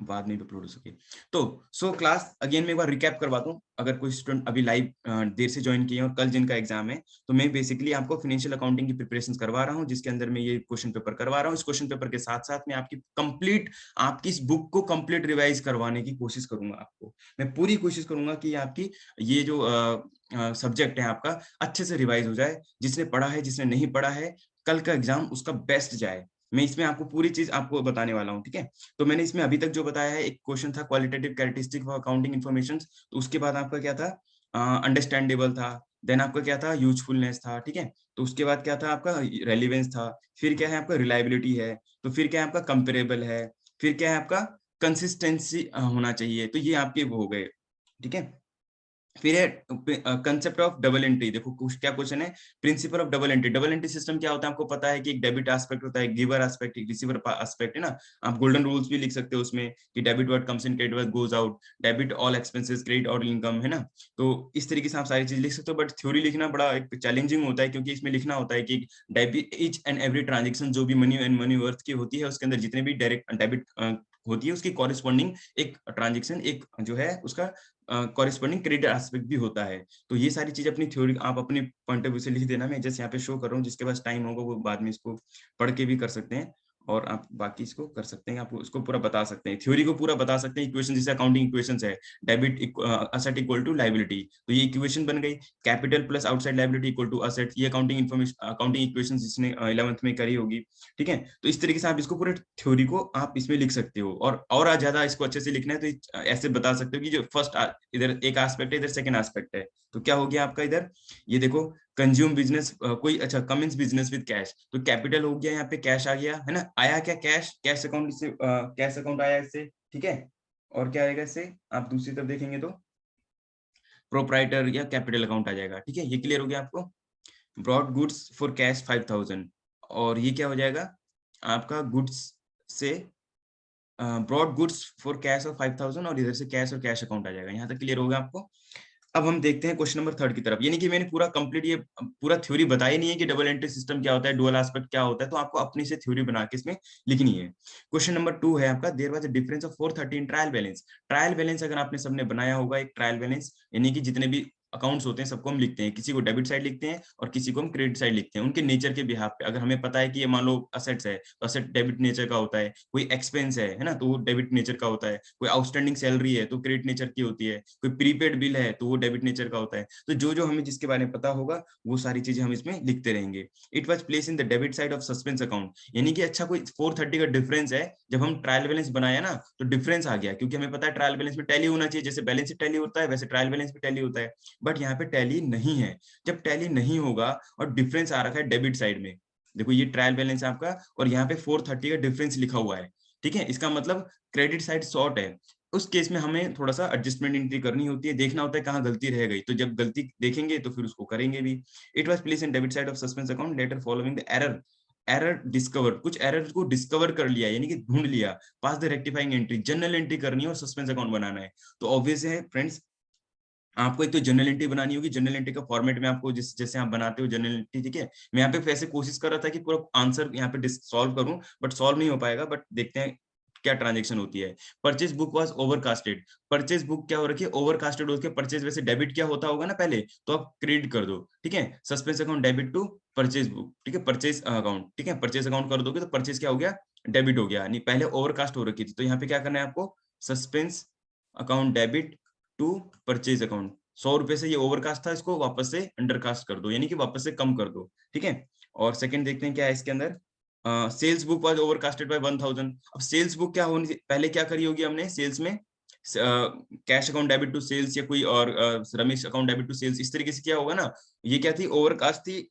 बाद में भी अपलोड हो सके। तो सो क्लास अगेन मैं एक बार रिकैप करवा दूं, अगर कोई स्टूडेंट अभी लाइव देर से ज्वाइन किए हैं और कल जिनका एग्जाम है, तो मैं बेसिकली आपको फाइनेंशियल अकाउंटिंग की प्रिपरेशन करवा रहा हूं, जिसके अंदर मैं ये क्वेश्चन पेपर करवा रहा हूं। इस क्वेश्चन पेपर के साथ साथ मैं आपकी इस बुक को कंप्लीट रिवाइज करवाने की कोशिश करूंगा। आपको मैं पूरी कोशिश करूंगा कि आपकी ये जो सब्जेक्ट है आपका अच्छे से रिवाइज हो जाए। जिसने पढ़ा है, जिसने नहीं पढ़ा है, कल का एग्जाम उसका बेस्ट जाए। मैं इसमें आपको पूरी चीज आपको बताने वाला हूँ, ठीक है। तो मैंने इसमें अभी तक जो बताया है, एक क्वेश्चन था qualitative characteristic of accounting information, तो उसके बाद आपका क्या था, अंडरस्टैंडेबल था, देन आपका क्या था, यूजफुलनेस था, ठीक है। तो उसके बाद क्या था आपका, रेलिवेंस था, फिर क्या है आपका, रिलायबिलिटी है, तो फिर क्या है आपका, कंपेरेबल है, फिर क्या है आपका, कंसिस्टेंसी होना चाहिए। तो ये आपके वो हो गए, ठीक है। फिर है कंसेप्ट ऑफ डबल एंट्री। देखो क्या क्वेश्चन है, principle of double entry. Double entry system क्या होता है आपको पता है कि एक डेबिट एस्पेक्ट होता है, एक गिवर एस्पेक्ट, एक रिसीवर एस्पेक्ट, है ना। आप गोल्डन रूल्स भी लिख सकते हो उसमें कि debit what comes in, credit what goes out, debit all expenses, credit all income, है ना। तो इस तरीके से आप सारी चीज लिख सकते हो, बट थ्योरी लिखना बड़ा एक चैलेंजिंग होता है, क्योंकि इसमें लिखना होता है कि debit each and every transaction जो भी मनी एंड मनी वर्थ की होती है, उसके अंदर जितने भी डायरेक्ट डेबिट होती है, उसकी कॉरेस्पॉन्डिंग एक ट्रांजेक्शन, एक जो है उसका कॉरेस्पॉन्डिंग क्रेडिट एस्पेक्ट भी होता है। तो ये सारी चीज अपनी थ्योरी आप अपने पॉइंट ऑफ व्यू से लिख देना। मैं जैसे यहाँ पे शो कर रहा हूँ, जिसके पास टाइम होगा वो बाद में इसको पढ़ के भी कर सकते हैं, और आप बाकी इसको कर सकते हैं, आप इसको पूरा बता सकते हैं, थ्योरी को पूरा बता सकते हैं। इक्वेशन जैसे अकाउंटिंग इक्वेशंस है, debit asset equal to liability, तो ये इक्वेशन बन गई। Capital plus outside liability equal to asset, ये अकाउंटिंग इन्फॉर्मेशन अकाउंटिंग इक्वेशन जिसने 11th में करी होगी, ठीक है। तो इस तरीके से आप इसको पूरे थ्योरी को आप इसमें लिख सकते हो, और आज ज्यादा इसको अच्छे से लिखना है तो ऐसे बता सकते हो कि जो फर्स्ट इधर एक एस्पेक्ट है, इधर सेकंड एस्पेक्ट है। तो क्या हो गया आपका इधर, ये देखो, कंज्यूम बिजनेस कोई अच्छा कमिंस बिजनेस विद कैश, तो कैपिटल हो गया, यहाँ पे कैश आ गया, है ना। आया क्या, कैश, कैश अकाउंट से कैश अकाउंट आया इससे, ठीक है। और क्या आएगा इससे, आप दूसरी तरफ देखेंगे तो प्रोप्राइटर या कैपिटल अकाउंट आ जाएगा, ठीक है। ये क्लियर हो गया आपको। ब्रॉड गुड्स फॉर कैश 5000, और ये क्या हो जाएगा आपका, गुड्स से brought goods for cash of 5000, और इधर से कैश और कैश अकाउंट आ जाएगा। यहाँ तक क्लियर होगा आपको। अब हम देखते हैं क्वेश्चन नंबर 3 की तरफ। यानी कि मैंने पूरा कंप्लीट ये पूरा थ्योरी बताई नहीं है कि डबल एंट्री सिस्टम क्या होता है, डुअल एस्पेक्ट क्या होता है, तो आपको अपनी से थ्योरी बना के इसमें लिखनी है। क्वेश्चन नंबर 2 है आपका, there was a difference of 413 trial balance. Trial balance अगर आपने सबने बनाया होगा, एक ट्रायल बैलेंस यानी कि जितने भी अकाउंट्स होते हैं सबको हम लिखते हैं, किसी को डेबिट साइड लिखते हैं और किसी को हम क्रेडिट साइड लिखते हैं, उनके नेचर के बिहाफ पे। अगर हमें पता है कि ये मान लो असेट्स है, तो असेट डेबिट नेचर का होता है, कोई एक्सपेंस है ना, तो वो डेबिट नेचर का होता है, कोई आउटस्टैंडिंग सैलरी है तो क्रेडिट नेचर की होती है, कोई प्रीपेड बिल है तो वो डेबिट नेचर का होता है। तो जो जो हमें जिसके बारे में पता होगा वो सारी चीजें हम इसमें लिखते रहेंगे। It was place in the debit side of suspense account, यानी कि अच्छा कोई 430 का डिफरेंस है, जब हम ट्रायल बैलेंस बनाया ना तो डिफरेंस आ गया, क्योंकि हमें पता है ट्रायल बैलेंस में टैली होना चाहिए, जैसे बैलेंस शीट टैली होता है वैसे ट्रायल बैलेंस भी टैली होता है, बट यहाँ पे टैली नहीं है। जब टैली नहीं होगा और डिफरेंस आ रखा है डेबिट साइड में, देखो ये ट्रायल बैलेंस आपका, और यहाँ पे 430 का डिफरेंस लिखा हुआ है, ठीक है, इसका मतलब क्रेडिट साइड शॉर्ट है। उस केस में हमें थोड़ा सा एडजस्टमेंट एंट्री करनी होती है, देखना होता है कहाँ गलती रह गई, तो जब गलती देखेंगे तो फिर उसको करेंगे भी। It was place in debit side of suspense account letter following the error, error discover, कुछ एरर को डिस्कवर कर लिया यानी कि ढूंढ लिया, pass the rectifying entry, journal entry करनी है और सस्पेंस अकाउंट बनाना है। तो ऑब्वियस है फ्रेंड्स, आपको एक तो जनरल एंट्री बनानी होगी, जनरल एंट्री का फॉर्मेट में आपको जिस जैसे आप बनाते हो जनरल एंट्री, ठीक है। मैं यहाँ पे वैसे कोशिश कर रहा था कि पूरा आंसर यहाँ पे सॉल्व करूं, बट सॉल्व नहीं हो पाएगा, बट देखते हैं क्या ट्रांजेक्शन होती है। Purchase book was overcasted, purchase book क्या हो रखी है, ओवरकास्टेड हो रखी है। परचेज वैसे डेबिट क्या होता होगा ना पहले, तो आप क्रेडिट कर दो, ठीक है। Suspense account debit to purchase book, ठीक है, परचेज अकाउंट, ठीक है, परचेज अकाउंट कर दोगे तो परचेज क्या हो गया, डेबिट हो गया, नहीं पहले ओवरकास्ट हो रखी थी, तो यहाँ पे क्या करना है आपको, suspense account debit to purchase account. 100 रुपए से ये ओवरकास्ट था, इसको वापस से अंडरकास्ट कर दो, यानी कि वापस से कम कर दो, ठीक है। और सेकंड देखते हैं क्या है इसके अंदर, sales book was overcasted by 1000। अब सेल्स बुक क्या होनी, पहले क्या करी होगी हमने सेल्स में, cash account debit to sales या कोई और Ramesh account debit to sales, इस तरीके से क्या होगा ना, ये क्या थी, ओवरकास्ट थी,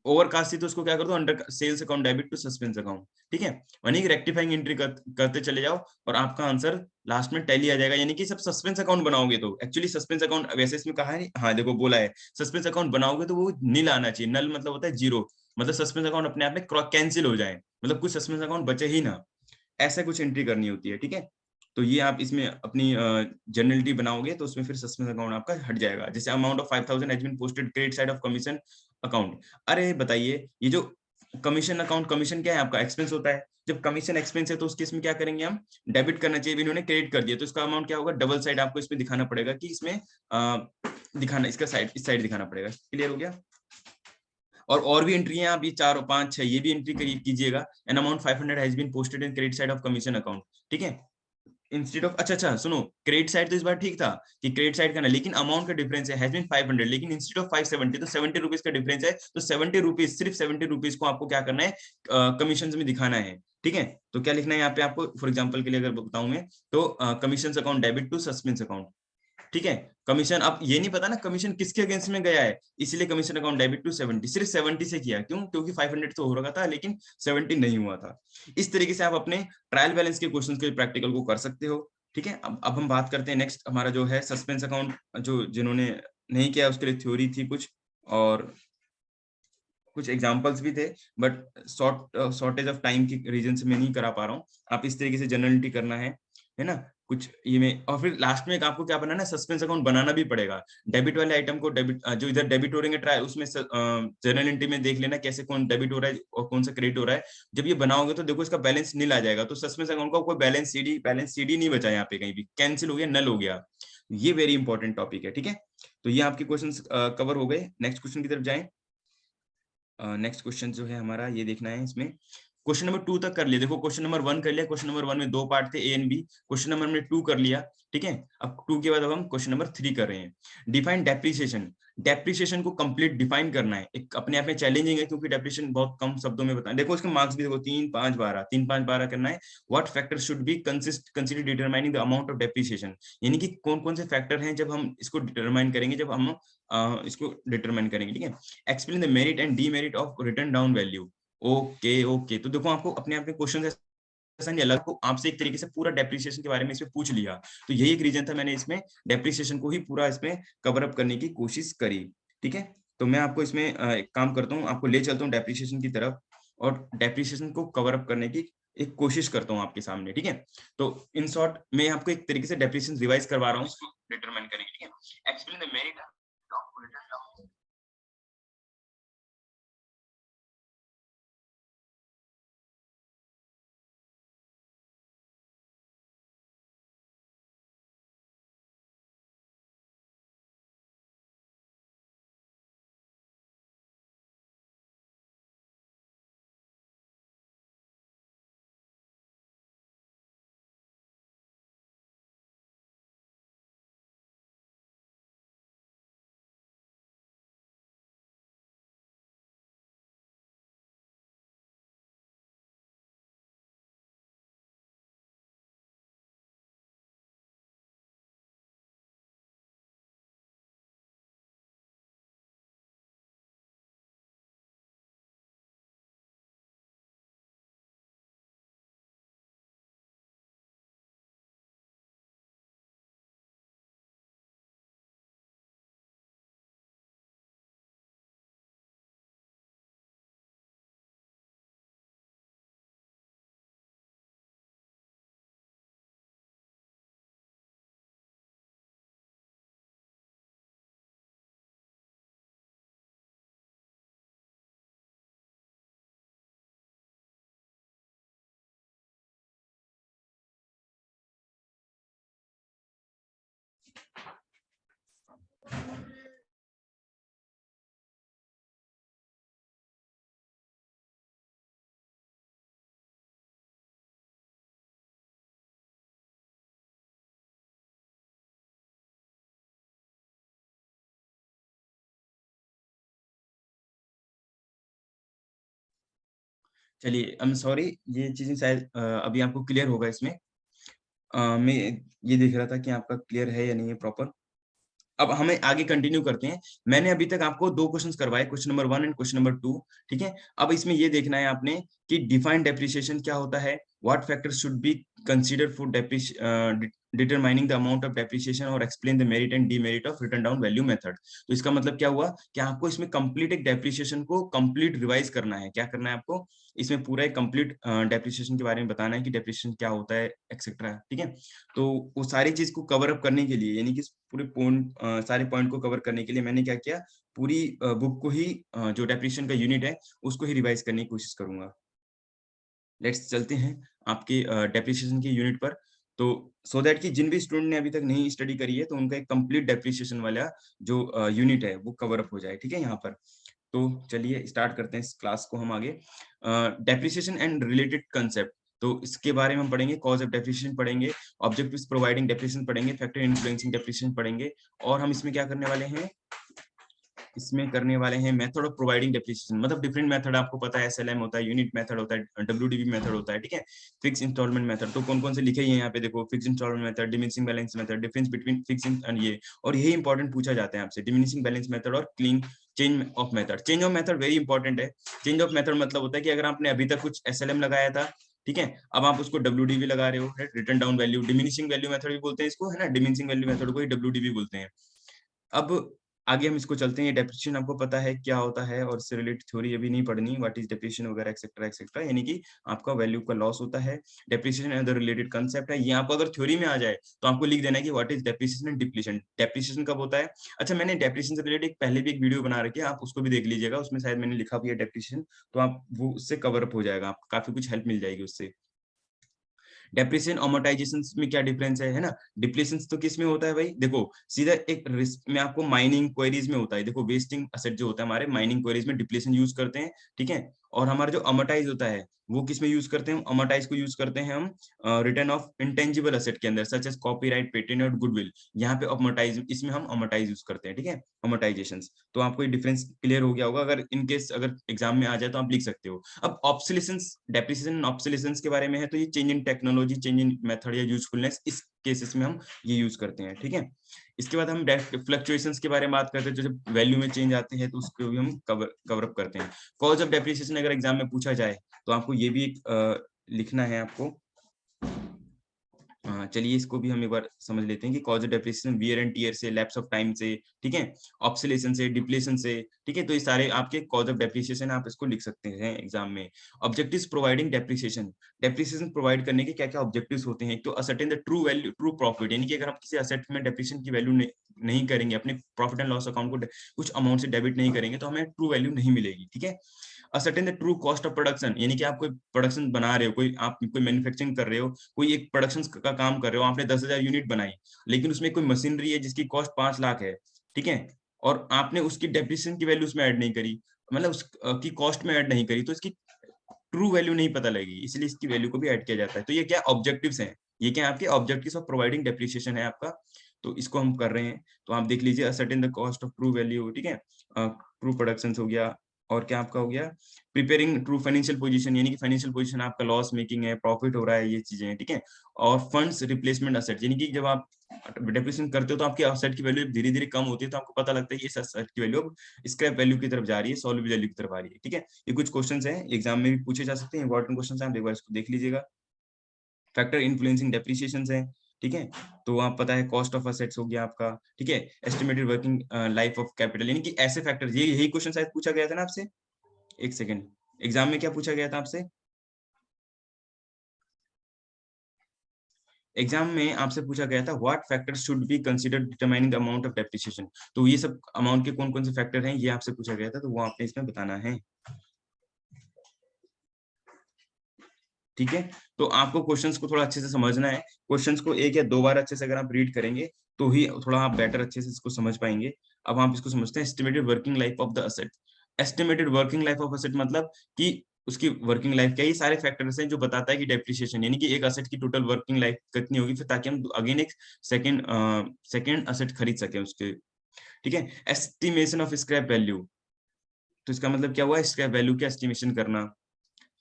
ओवरकास्ट थी, तो उसको क्या कर दो, under sales account debit to suspense account, ठीक है। यानी कि रेक्टिफाइंग एंट्री करते चले जाओ और आपका आंसर लास्ट में टैली आ जाएगा। यानी कि सब सस्पेंस अकाउंट बनाओगे, तो एक्चुअली सस्पेंस अकाउंट वैसे इसमें कहा है, हाँ देखो बोला है, सस्पेंस अकाउंट बनाओगे तो वो नील आना चाहिए, नल मतलब होता है जीरो, मतलब सस्पेंस अकाउंट अपने आप में कैंसिल हो जाए, मतलब कुछ सस्पेंस अकाउंट बचे ही ना, ऐसा कुछ एंट्री करनी होती है, ठीक है। तो ये आप इसमें अपनी जनरलिटी बनाओगे तो उसमें फिर सस्पेंस अकाउंट आपका हट जाएगा, जैसे amount of 5000 has been posted credit side of commission account. अरे बताइए, ये जो कमीशन अकाउंट, कमीशन क्या है आपका? एक्सपेंस होता है। जब कमीशन एक्सपेंस है तो उस केस में क्या करेंगे हम? डेबिट करना चाहिए, इन्होंने क्रेडिट कर दिया तो इसका अमाउंट क्या होगा? डबल साइड आपको इसमें दिखाना पड़ेगा कि इसमें दिखाना, इसका साइड, इस साइड दिखाना पड़ेगा। क्लियर हो गया? और भी एंट्री है, आप ये 4 और 5 6 ये भी एंट्री कीजिएगा। An amount 500 has been posted in credit side of commission account. ठीक है, इंस्टेड ऑफ, अच्छा सुनो, क्रेडिट साइड तो इस बार ठीक था कि क्रेडिट साइड का ना, लेकिन अमाउंट का डिफरेंस है, हैज बीन 500, लेकिन इंस्टेड ऑफ 570 तो 70 रुपीज का डिफरेंस है, तो 70 रुपीज, सिर्फ 70 रुपीज को आपको क्या करना है? कमीशन में दिखाना है। ठीक है, तो क्या लिखना है यहाँ पे आपको? फॉर एग्जाम्पल के लिए अगर बताऊं मैं, तो commission account debit to suspense account. ठीक है, कमीशन, अब ये नहीं पता ना कमीशन किसके अगेंस्ट में गया है, इसलिए कमीशन अकाउंट डेबिट टू 70, सिर्फ 70 से किया। क्यों? क्योंकि 500 तो हो रखा था लेकिन 70 नहीं हुआ था। इस तरीके से आप अपने ट्रायल बैलेंस के क्वेश्चंस के प्रैक्टिकल को कर सकते हो। ठीक है, अब हम बात करते हैं नेक्स्ट, हमारा जो है सस्पेंस अकाउंट, जो जिन्होंने नहीं किया उसके लिए थ्योरी थी कुछ, और कुछ एग्जांपल्स भी थे, बट शॉर्टेज ऑफ टाइम की रीजन से मैं नहीं करा पा रहा हूँ। आप इस तरीके से जनरलिटी करना है ना, कुछ ये में, और फिर लास्ट में एक आपको क्या बनाना है? सस्पेंस अकाउंट बनाना भी पड़ेगा। डेबिट वाले आइटम को डेबिट, जो इधर डेबिट हो रहे हैं ट्राई, उसमें जनरल एंट्री में देख लेना कैसे कौन डेबिट हो रहा है और कौन सा क्रेडिट हो रहा है। जब ये बनाओगे तो देखो इसका बैलेंस नील आ जाएगा, तो सस्पेंस अकाउंट का कोई बैलेंस सीडी नहीं बचा, यहाँ पे कहीं भी कैंसिल हो गया, नल हो गया। ये वेरी इंपॉर्टेंट टॉपिक है। ठीक है, तो ये आपके क्वेश्चन कवर हो गए। नेक्स्ट क्वेश्चन की तरफ जाएं। नेक्स्ट क्वेश्चन जो है हमारा, ये देखना है इसमें, क्वेश्चन नंबर 2 तक कर लिया। देखो क्वेश्चन नंबर 1 कर लिया, क्वेश्चन नंबर 1 में 2 पार्ट थे, A and B. Question number हमने 2 कर लिया। ठीक है, अब 2 के बाद अब हम क्वेश्चन नंबर 3 कर रहे हैं। Define depreciation. डेप्रिसिएशन को कंप्लीट डिफाइन करना है, एक अपने आप में चैलेंजिंग है क्योंकि डेप्रिसिएशन बहुत कम शब्दों में बताना। देखो इसके मार्क्स भी देखो, 3 5 12, 3 5 12 करना है। What factor should be consider determining the amount of depreciation, यानी कि कौन कौन से फैक्टर हैं जब हम इसको डिटरमाइन करेंगे, जब हम इसको डिटरमाइन करेंगे। ठीक है, explain the merit and demerit of return down value. Okay okay, तो देखो आपको अपने आप में क्वेश्चन ऐसा नहीं, अलग को आपसे एक तरीके से पूरा डेप्रिसिएशन के बारे में इसमें पूछ लिया, तो यही एक रीजन था मैंने इसमें डेप्रिसिएशन को ही पूरा इसमें कवर अप करने की कोशिश करी। ठीक है, तो मैं आपको इसमें एक काम करता हूँ, आपको ले चलता हूँ डेप्रिसिएशन की तरफ, और डेप्रिसिएशन को कवर अप करने की एक कोशिश करता हूँ आपके सामने। ठीक है, तो इन शॉर्ट मैं आपको एक तरीके से डेप्रिसिएशन रिवाइज करवा रहा हूँ, इसको डिटरमाइन करेंगे। ठीक है, explain the merit of return down. चलिए, आई एम सॉरी, ये चीजें शायद अभी आपको क्लियर होगा इसमें। मैं ये देख रहा था कि आपका क्लियर है या नहीं है प्रॉपर। अब हमें आगे कंटिन्यू करते हैं। मैंने अभी तक आपको 2 क्वेश्चंस करवाए, question number 1 and question number 2। ठीक है, अब इसमें ये देखना है आपने कि डिफाइन डेप्रिसिएशन क्या होता है, what factors should be considered for determining the amount of depreciation, और explain the merit and demerit of return down value method. तो इसका मतलब क्या हुआ कि आपको इसमें कंप्लीट एक डेप्रिसिएशन को कंप्लीट रिवाइज करना है। क्या करना है आपको? इसमें पूरा एक कंप्लीट डेप्रिसिएशन के बारे में बताना है कि डेप्रिसिएशन क्या होता है एक्सेट्रा, ठीक है? तो वो सारी चीज़ को कवर अप करने के लिए, यानी कि पूरे सारे पॉइंट को कवर करने के लिए मैंने क्या किया, पूरी बुक को ही जो डेप्रिसिएशन का यूनिट है, उसको ही रिवाइज़ करने की कोशिश करूँगा। लेट्स चलते हैं आपके डेप्रिसिएशन के यूनिट पर। तो सो दैट कि जिन भी स्टूडेंट ने अभी तक नहीं स्टडी करी है, तो उनका एक कंप्लीट डेप्रिसिएशन वाला जो यूनिट है, वो कवर अप हो जाए, ठीक है यहाँ पर। तो चलिए स्टार्ट करते हैं इस क्लास को हम आगे। डेप्रिसिएशन एंड रिलेटेड कांसेप्ट, तो इसके बारे में हम पढ़ेंगे, कॉज ऑफ डेप्रिसिएशन पढ़ेंगे, ऑब्जेक्टिव्स प्रोवाइडिंग डेप्रिसिएशन पढ़ेंगे, फैक्टर इन्फ्लुएंसिंग डेप्रिसिएशन पढ़ेंगे, और हम इसमें क्या करने वाले हैं, इसमें करने वाले हैं मेथड ऑफ प्रोवाइडिंग डेप्रिसिएशन। मतलब डिफरेंट मेथड आपको पता है, एसएलएम होता है, यूनिट मेथड होता है, डब्ल्यूडीबी मेथड होता है, ठीक है? फिक्स इंस्टॉलमेंट मेथड, तो कौन-कौन से लिखे ही हैं यहाँ पे देखो, fix installment method, diminishing balance method, difference between fix and ये, और यही इंपॉर्टेंट पूछा जाता है आपसे, डिमिनिशिंग बैलेंस मेथड और clean change of method. Change of method very important है। चेंज ऑफ मेथड मतलब होता है कि अगर आपने अभी तक कुछ एसएलएम लगाया था, ठीक है? अब आप उसको डब्ल्यूडीबी लगा रहे हो, written down value, diminishing value method भी बोलते हैं इसको, है ना? डिमिनिशिंग वैल्यू मेथड को ही डब्ल्यूडीबी बोलते हैं। अब आगे हम इसको चलते हैं, डेप्रिसिएशन आपको पता है क्या होता है, और इससे रिलेटेड थ्योरी अभी नहीं पढ़नी, व्हाट इज डेप्रिसिएशन वगैरह एक्सेट्रा एक्सेट्रा, यानी कि आपका वैल्यू का लॉस होता है। Depreciation and other related concept है, ये आपको अगर थ्योरी में आ जाए तो आपको लिख देना है कि what is depreciation and depletion. Depreciation कब होता है? अच्छा, मैंने डेप्रिसिएशन से रिलेटेड पहले भी एक वीडियो बना रखी है, आप उसको भी देख लीजिएगा, उसमें शायद मैंने लिखा भी है डेप्रिसिएशन, तो आप वो उससे कवर अप हो जाएगा, आपको काफी कुछ हेल्प मिल जाएगी उससे। डेप्रिसिएशन अमोर्टाइजेशन में क्या डिफरेंस है ना? डिप्लीशन तो किस में होता है भाई? देखो, सीधा एक रिस्क में आपको माइनिंग क्वेरीज में होता है। देखो, वेस्टिंग असेट जो होता है हमारे माइनिंग क्वेरीज में डिप्लीशन यूज करते हैं, ठीक है? और हमारा जो अमोर्टाइज होता है, वो किस में यूज करते हैं? अमोर्टाइज को यूज करते हैं हम रिटर्न ऑफ इंटेंजिबल असेट के अंदर, सच एज कॉपीराइट, पेटेंट और गुडविल। यहाँ पे अमोर्टाइज, इसमें हम अमोर्टाइज यूज करते हैं, ठीक है? अमोर्टाइजेशंस। तो आपको ये डिफरेंस क्लियर हो गया होगा, अगर इन केस अगर एग्जाम में आ जाए तो आप लिख सकते हो। अब ऑब्सोलेसेंस, डेप्रिसिएशन ऑब्सोलेसेंस के बारे में है, तो ये change in technology, change in method या यूजफुलनेस, इस केसेस में हम ये यूज करते हैं, ठीक है? इसके बाद हम फ्लक्चुएशंस के बारे में बात करते हैं, जो जब वैल्यू में चेंज आते हैं तो उसको भी हम कवर अप करते हैं। कॉज ऑफ डेप्रिसिएशन अगर एग्जाम में पूछा जाए तो आपको ये भी एक लिखना है आपको। चलिए इसको भी हम एक बार समझ लेते हैं कि cause of depreciation wear and tear से, लैप्स ऑफ टाइम से, ठीक है? ऑब्सोलेशन से, डिप्लीशन से, ठीक है? तो ये सारे आपके कॉज ऑफ डेप्रिसिएशन, आप इसको लिख सकते हैं एग्जाम में। Objectives providing depreciation, depreciation provide करने के क्या-क्या ऑब्जेक्टिव्स होते हैं? एक तो ascertain the true value, true profit, यानी कि अगर हम किसी एसेट में डेप्रिसिएशन की वैल्यू नहीं करेंगे, अपने प्रॉफिट एंड लॉस अकाउंट को कुछ अमाउंट से डेबिट नहीं करेंगे, तो हमें ट्रू वैल्यू नहीं मिलेगी, ठीक है? Ascertain the true cost of production, यानी कि आप कोई प्रोडक्शन बना रहे हो, आप कोई मैन्युफैक्चरिंग कर रहे हो, कोई एक प्रोडक्शन का काम कर रहे हो, आपने 10,000 यूनिट बनाई, लेकिन उसमें कोई मशीनरी है जिसकी कॉस्ट 5 लाख है, ठीक है? और आपने उसकी डेप्रिसिएशन की वैल्यू उसमें ऐड नहीं करी, मतलब की कॉस्ट में ऐड नहीं करी, तो इसकी ट्रू वैल्यू नहीं पता लगेगी, इसलिए इसकी वैल्यू को भी ऐड किया जाता है। तो ये क्या ऑब्जेक्टिव्स हैं, ये क्या आपके ऑब्जेक्टिव्स ऑफ प्रोवाइडिंग डेप्रिसिएशन है आपका। तो इसको हम कर रहे हैं, तो आप देख लीजिए, ascertain the cost of true value, ठीक है? ट्रू प्रोडक्शंस हो गया, और क्या आपका हो गया, प्रिपेयरिंग ट्रू फाइनेंशियल पोजीशन, यानी कि फाइनेंशियल पोजीशन आपका लॉस मेकिंग है, प्रॉफिट हो रहा है, ये चीजें हैं, ठीक है? और फंड्स रिप्लेसमेंट असेट, यानी कि जब आप डेप्रिसिएशन करते हो तो आपकी असेट की वैल्यू धीरे-धीरे कम होती है, तो आपको पता लगता है कि इस असेट की वैल्यू अब स्क्रैप वैल्यू की तरफ जा रही है, सॉल्व वैल्यू की तरफ आ रही है, ठीक है? ये कुछ क्वेश्चंस हैं, एग्जाम में भी पूछे जा सकते हैं, इंपॉर्टेंट क्वेश्चंस हैं, आप एक बार इसको देख लीजिएगा। फैक्टर इन्फ्लुएंसिंग डेप्रिसिएशंस हैं, ठीक है? तो आप पता है कॉस्ट ऑफ असेट्स हो गया आपका, ठीक है? Estimated working life of capital, यानी कि ऐसे फैक्टर्स, ये यही क्वेश्चन शायद पूछा गया था ना आपसे? 1 सेकंड, एग्जाम में क्या पूछा गया था आपसे? एग्जाम में आपसे पूछा गया था what factors should be considered determining the amount of depreciation. तो ये सब अमाउंट के कौन-कौन से फैक्टर हैं, ये आपसे पूछा गया था, तो वो आपने इसमें बताना है। ठीक है? तो आपको क्वेश्चंस को थोड़ा अच्छे से समझना है। क्वेश्चंस को 1 या 2 बार अच्छे से अगर आप रीड करेंगे, तो ही थोड़ा आप बेटर अच्छे से इसको समझ पाएँगे। अब आप इसको समझते हैं, estimated working life of the asset. Estimated working life of asset मतलब कि उसकी वर्किंग लाइफ क्या है, ये सारे फैक्टर्स हैं जो बताता है कि डेप्रिसिएशन, यानी कि एक असेट की टोटल वर्किंग लाइफ कितनी होगी, फिर ताकि हम अगेन एक सेकंड असेट खरीद सकें उसके, ठीक है? एस्टिमेशन ऑफ स्क्रैप वैल्यू, तो इसका मतलब क्या हुआ, स्क्रैप वैल्यू की एस्टिमेशन करना।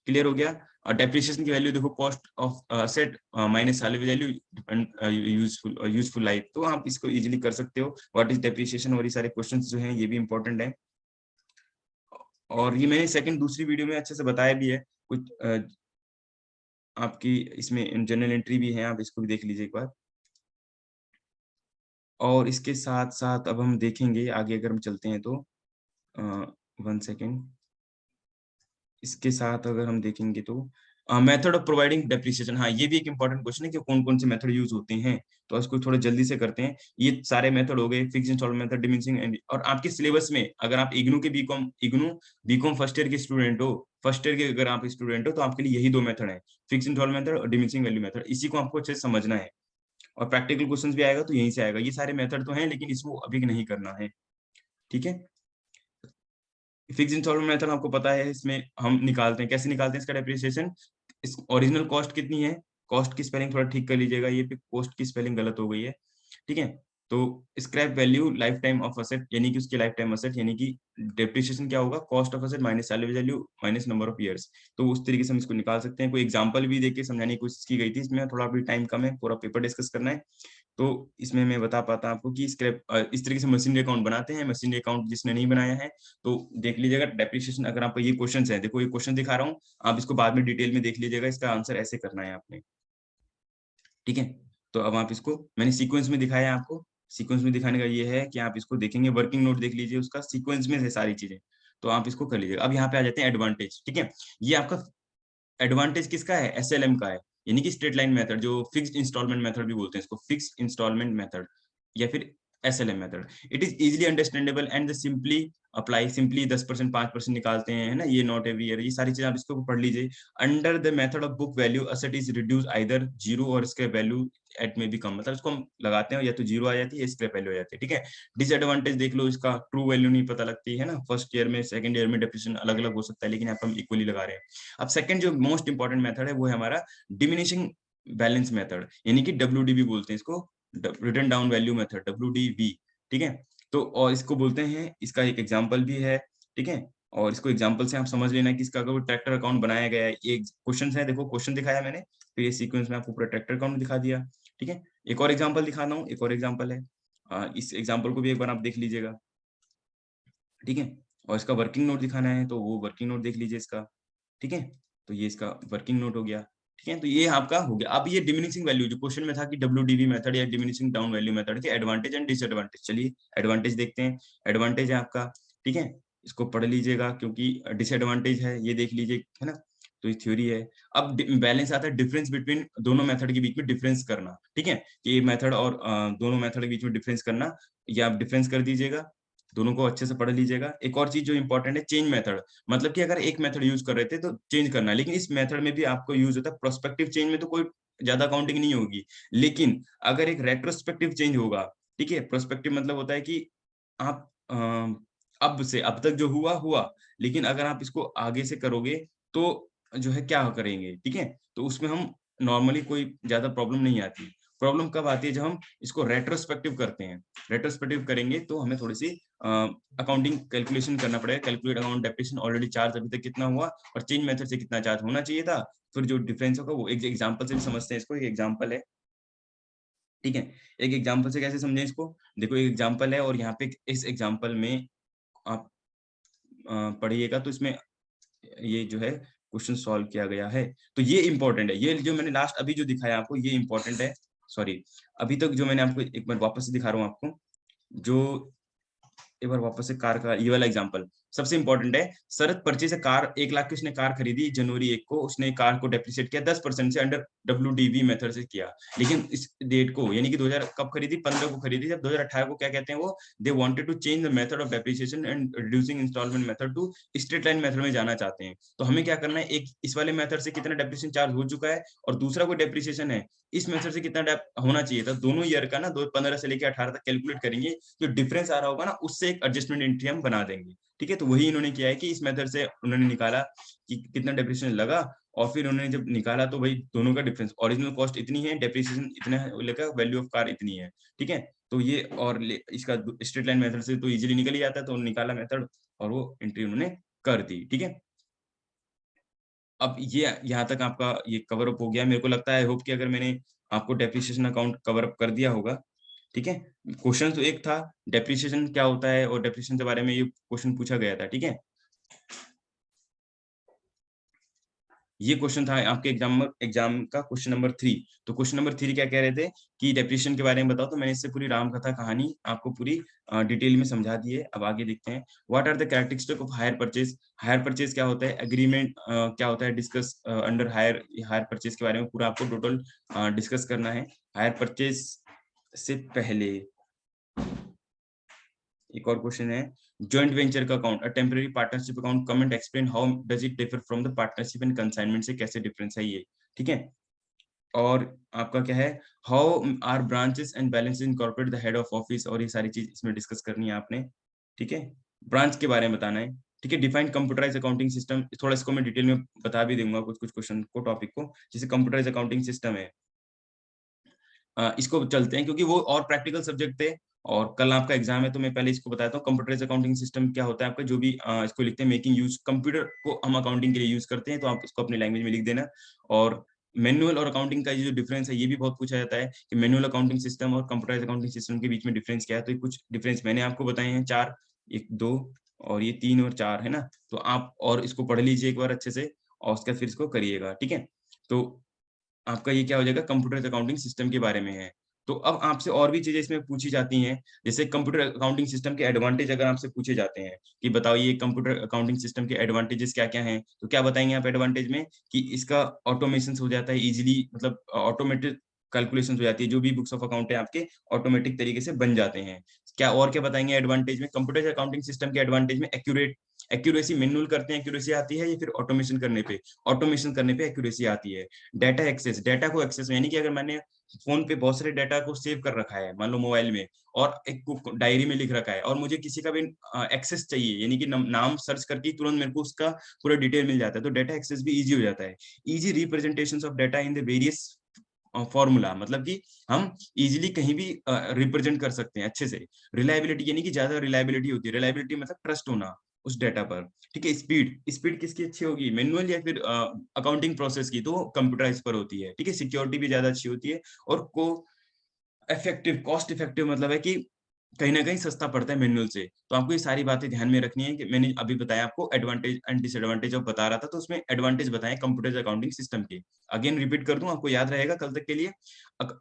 क्लियर हो गया? और डेप्रिसिएशन की वैल्यू देखो, cost of asset minus salary value and useful life, तो आप इसको इजीली कर सकते हो। व्हाट इज डेप्रिसिएशन, और ये सारे क्वेश्चंस जो हैं ये भी इंपॉर्टेंट हैं, और ये मैंने सेकंड दूसरी वीडियो में अच्छे से बताया भी है। कुछ आपकी इसमें जनरल एंट्री भी है, आप इसको भी देख लीजिए एक बार। और इसके साथ-साथ अब हम देखेंगे आगे, अगर हम चलते हैं तो 1 सेकंड, इसके साथ अगर हम देखेंगे तो मेथड ऑफ प्रोवाइडिंग डेप्रिसिएशन, हाँ ये भी एक इंपॉर्टेंट क्वेश्चन है कि कौन-कौन से मेथड यूज होते हैं। तो इसको थोड़ा जल्दी से करते हैं। ये सारे मेथड हो गए, fixed installment method, diminishing and, और आपके सिलेबस में अगर आप इग्नू के बीकॉम फर्स्ट ईयर के स्टूडेंट हो, फर्स्ट ईयर के अगर आप स्टूडेंट हो तो आपके लिए यही 2 मेथड हैं, फिक्स्ड इंस्टॉलमेंट मेथड और डिमिनिशिंग वैल्यू मेथड। इसी को आपको अच्छे से समझना है और प्रैक्टिकल क्वेश्चंस भी आएगा तो यहीं से आएगा। ये सारे मेथड तो हैं लेकिन इसको अभी नहीं करना है, ठीक है? फिक्स्ड इंस्टॉलमेंट मेथड आपको पता है, इसमें हम निकालते हैं, कैसे निकालते हैं इसका डेप्रिसिएशन? इस ओरिजिनल कॉस्ट कितनी है? कॉस्ट की स्पेलिंग थोड़ा ठीक कर लीजिएगा, ये पे कॉस्ट की स्पेलिंग गलत हो गई है, ठीक है? तो scrap value life time of asset, यानी कि उसकी लाइफ टाइम असेट, यानी कि डेप्रिसिएशन क्या होगा? Cost of asset minus salary value minus number of years. तो उस तरीके से हम इसको निकाल सकते हैं। कोई एग्जांपल भी देके समझाने की कोशिश की गई थी, इसमें थोड़ा अभी टाइम कम है, पूरा पेपर डिस्कस करना है। तो इसमें मैं बता पाता आपको कि इस तरीके से मशीनरी अकाउंट बनाते हैं। मशीनरी अकाउंट जिसने नहीं बनाया है तो देख लीजिएगा डेप्रिसिएशन, अगर आपको ये क्वेश्चंस है, देखो ये क्वेश्चन दिखा रहा हूँ, आप इसको बाद में डिटेल में देख लीजिएगा, इसका आंसर ऐसे करना है आपने, ठीक है? तो अब आप इसको मैंने सीक्वेंस में दिखाया है आपको। सीक्वेंस में दिखाने का ये है कि आप इसको देखेंगे, वर्किंग नोट देख लीजिए, उसका सीक्वेंस में है सारी चीजें, तो आप इसको कर लीजिएगा। अब यहाँ पे आ जाते हैं एडवांटेज, ठीक है? ये आपका एडवांटेज किसका है? एसएलएम का है, यानी कि स्ट्रेट लाइन मेथड, जो फिक्स्ड इंस्टॉलमेंट मेथड भी बोलते हैं इसको, फिक्स्ड इंस्टॉलमेंट मेथड या फिर SLM method. It is easily understandable and the simply apply, simply 10% 5% निकालते हैं, है ना? ये नॉट एवरी ईयर, ये सारी चीजें आप इसको पढ़ लीजिए। Under the method of book value asset is reduce either zero और स्क्रैप वैल्यू एट में बी कम, मतलब इसको हम लगाते हैं या तो जीरो आ जाती है या स्क्रैप वैल्यू आ जाती है, ठीक है? डिसएडवांटेज देख लो, इसका ट्रू वैल्यू नहीं पता लगती है ना, फर्स्ट ईयर में सेकंड ईयर में डेप्रिसिएशन अलग अलग हो सकता है, लेकिन यहाँ पे हम इक्वली लगा रहे हैं। अब सेकंड जो मोस्ट इंपॉर्टेंट मेथड है वो है हमारा डिमिनिशिंग बैलेंस मेथड, यानी कि डब्ल्यूडीबी बोलते हैं इसको, written down value method, WDB, ठीक है? तो और इसको बोलते हैं, इसका एक एग्जांपल भी है, ठीक है? और इसको एग्जांपल से आप समझ लेना कि इसका अगर ट्रैक्टर अकाउंट बनाया गया है, ये क्वेश्चन है, देखो क्वेश्चन दिखाया मैंने, फिर ये सीक्वेंस में आपको पूरा ट्रैक्टर अकाउंट दिखा दिया, ठीक है? एक और एग्जांपल दिखाना हूँ, एक और एग्जांपल है, इस एग्जांपल को भी एक बार आप देख लीजिएगा, ठीक है? और इसका वर्किंग नोट दिखाना है तो वो वर्किंग नोट देख लीजिए इसका, ठीक है? तो ये इसका वर्किंग नोट हो गया, ठीक है? तो ये आपका हो गया। अब ये डिमिनिशिंग वैल्यू जो क्वेश्चन में था कि डब्ल्यूडीवी मेथड या डिमिनिशिंग डाउन वैल्यू मेथड के एडवांटेज एंड डिसएडवांटेज, चलिए एडवांटेज देखते हैं। एडवांटेज है आपका, ठीक है? इसको पढ़ लीजिएगा क्योंकि डिसएडवांटेज है, ये देख लीजिए, है ना? तो ये थ्योरी है। अब बैलेंस आता है डिफरेंस बिटवीन दोनों मेथड के बीच में डिफरेंस करना, ठीक है? कि ये मेथड और दोनों मेथड के बीच में डिफरेंस करना, ये आप डिफरेंस कर दीजिएगा, दोनों को अच्छे से पढ़ लीजिएगा। एक और चीज जो इंपॉर्टेंट है, चेंज मेथड, मतलब कि अगर एक मेथड यूज कर रहे थे तो चेंज करना है, लेकिन इस मेथड में भी आपको यूज होता है प्रोस्पेक्टिव चेंज में, तो कोई ज्यादा काउंटिंग नहीं होगी, लेकिन अगर एक रेट्रोस्पेक्टिव चेंज होगा, ठीक है? प्रोस्पेक्टिव मतलब होता है कि आप अब से अब तक जो हुआ हुआ, लेकिन अगर आप इसको आगे से करोगे तो जो है क्या करेंगे, ठीक है? तो उसमें हम नॉर्मली कोई ज्यादा प्रॉब्लम नहीं आती। प्रॉब्लम कब आती है? जब हम इसको रेट्रोस्पेक्टिव करते हैं। रेट्रोस्पेक्टिव करेंगे तो हमें थोड़ी सी अकाउंटिंग कैलकुलेशन करना पड़ेगा, calculate account depreciation already charge अभी तक कितना हुआ और चेंज मेथड से कितना चार्ज होना चाहिए था, फिर जो डिफरेंस होगा वो एक एग्जांपल से भी समझते हैं इसको। एक एग्जांपल है, ठीक है? एक एग्जांपल से कैसे समझें इसको? देखो एक एग्जांपल है और यहाँ पे इस एग्जांपल में आप पढ़िएगा तो इसमें ये जो है क्वेश्चन सॉल्व किया गया है। तो ये इम्पोर्टेंट है, ये जो मैंने लास्ट अभी जो दिखाया आपको ये इम्पोर्टेंट है। सॉरी, अभी तक जो मैंने आपको एक बार वापस से दिखा रहा हूँ आपको, जो एक बार वापस से कार का ये वाला एग्जांपल सबसे इंपॉर्टेंट है। शरद परचेज अ कार, 1 लाख की उसने कार खरीदी जनवरी 1 को, उसने कार को डेप्रिसिएट किया 10% से अंडर डब्ल्यूडीवी मेथड से किया। लेकिन इस डेट को, यानी कि 2000 कब खरीदी? 15 को खरीदी, जब 2018 को क्या कहते हैं वो, they wanted to change the method of depreciation and reducing installment method to straight line method में जाना चाहते हैं। तो हमें क्या करना है, एक इस वाले मेथड से कितना डेप्रिसिएशन चार्ज हो चुका है और दूसरा कोई डेप्रिसिएशन है, इस मेथड से कितना डेप होना चाहिए था, दोनों ईयर का ना, 15 से लेके 18 तक कैलकुलेट करेंगे, जो डिफरेंस आ रहा होगा ना उससे एक एडजस्टमेंट एंट्री हम बना देंगे, ठीक है? तो वही इन्होंने किया है कि इस मेथड से उन्होंने निकाला कि कितना डेप्रिसिएशन लगा और फिर उन्होंने जब निकाला तो भाई दोनों का डिफरेंस, ओरिजिनल कॉस्ट इतनी है, डेप्रिसिएशन इतना है, लेकर वैल्यू ऑफ कार इतनी है, ठीक है? तो ये और इसका स्ट्रेट लाइन मेथड से तो इजीली निकल ही जाता है, तो निकाला मेथड और वो एंट्री उन्होंने कर दी, ठीक है? अब ये यहाँ तक आपका ये कवर अप हो गया। मेरे को लगता है, आई होप कि अगर मैंने आपको डेप्रिसिएशन अकाउंट कवर अप कर दिया होगा, ठीक है? क्वेश्चन तो एक था डेप्रिसिएशन क्या होता है और डेप्रिसिएशन के बारे में ये क्वेश्चन पूछा गया था, ठीक है? ये क्वेश्चन था आपके एग्जाम का क्वेश्चन नंबर 3। तो क्वेश्चन नंबर 3 क्या कह रहे थे कि डेप्रिसिएशन के बारे में बताओ, तो मैंने इससे पूरी राम कथा कहानी आपको पूरी डिटेल में समझा दी है। अब आगे देखते हैं, what are the characteristic of hire purchase. Hire purchase क्या होता है, एग्रीमेंट क्या होता है, discuss under hire. Hire purchase के बारे में पूरा आपको टोटल डिस्कस करना है। हायर परचेज से पहले एक और क्वेश्चन है, जॉइंट वेंचर का account, a temporary partnership account, comment explain how does it differ from the partnership and consignment, से कैसे डिफरेंस है ये, ठीक है। और आपका क्या है, how are branches and balance incorporate the head of office, और ये सारी चीज इसमें डिस्कस करनी है आपने, ठीक है। ब्रांच के बारे में बताना है, ठीक है। डिफाइंड कंप्यूटराइज अकाउंटिंग सिस्टम, थोड़ा इसको मैं डिटेल में बता भी दूंगा कुछ कुछ क्वेश्चन को, टॉपिक को। जैसे कंप्यूटराइज अकाउंटिंग सिस्टम है, इसको चलते हैं क्योंकि वो और प्रैक्टिकल सब्जेक्ट थे और कल आपका एग्जाम है, तो मैं पहले इसको बताता हूँ। कंप्यूटराइज अकाउंटिंग सिस्टम क्या होता है आपका, जो भी इसको लिखते हैं, मेकिंग यूज कंप्यूटर को हम अकाउंटिंग के लिए यूज करते हैं, तो आप इसको अपनी लैंग्वेज में लिख देना। और मैनुअल और अकाउंटिंग का ये जो डिफरेंस है, ये भी बहुत पूछा जाता है कि मैनुअल अकाउंटिंग सिस्टम और कंप्यूटराइज अकाउंटिंग सिस्टम के बीच में डिफरेंस क्या है। तो ये कुछ डिफरेंस मैंने आपको बताए हैं, 4, 1 2 और ये 3 और 4 है ना। तो आप और इसको पढ़ लीजिए एक बार अच्छे से, और उसके बाद फिर इसको करिएगा, ठीक है। तो आपका ये क्या हो जाएगा, कंप्यूटर अकाउंटिंग सिस्टम के बारे में है। तो अब आपसे और भी चीजें इसमें पूछी जाती हैं, जैसे कंप्यूटर अकाउंटिंग सिस्टम के एडवांटेज अगर आपसे पूछे जाते हैं कि बताओ ये कंप्यूटर अकाउंटिंग सिस्टम के एडवांटेजेस क्या क्या हैं, तो क्या बताएंगे आप एडवांटेज में, कि इसका ऑटोमेशन हो जाता है इजीली, मतलब ऑटोमेटेड कैलकुलेशन हो जाती है, जो भी बुक्स ऑफ अकाउंट है आपके ऑटोमेटिक तरीके से बन जाते हैं। क्या और क्या बताएंगे एडवांटेज में, कंप्यूटर अकाउंटिंग सिस्टम के एडवांटेज में, एक्यूरेसी, मैनुअल करते हैं एक्यूरेसी आती है, या फिर ऑटोमेशन करने पे एक्यूरेसी आती है। डाटा एक्सेस, डाटा को एक्सेस, यानी कि अगर मैंने फोन पे बहुत सारे डाटा को सेव कर रखा है मान लो मोबाइल में, और एक को डायरी में लिख रखा है, और मुझे किसी का भी एक्सेस चाहिए, यानी कि नाम सर्च करके तुरंत मेरे को उसका पूरा डिटेल मिल जाता है, तो डाटा एक्सेस भी इजी हो जाता है। Easy representation of data in the various formula, मतलब कि हम इजीली कहीं भी रिप्रेजेंट कर सकते हैं अच्छे से। रिलायबिलिटी, यानी कि ज्यादा रिलायबिलिटी होती है, रिलायबिलिटी मतलब ट्रस्ट होना उस डाटा पर, ठीक है। स्पीड, स्पीड किसकी अच्छी होगी, मैनुअल या फिर अकाउंटिंग प्रोसेस की, तो कंप्यूटराइज पर होती है, ठीक है। सिक्योरिटी भी ज्यादा अच्छी होती है, और को इफेक्टिव, कॉस्ट इफेक्टिव मतलब है कि कहीं ना कहीं सस्ता पड़ता है मैनुअल से। तो आपको ये सारी बातें ध्यान में रखनी है कि मैंने अभी बताया आपको एडवांटेज एंड डिसएडवांटेज ऑफ बता रहा था, तो उसमें एडवांटेज बताएं कंप्यूटर अकाउंटिंग सिस्टम के। अगेन रिपीट कर दूं, आपको याद रहेगा कल तक के लिए।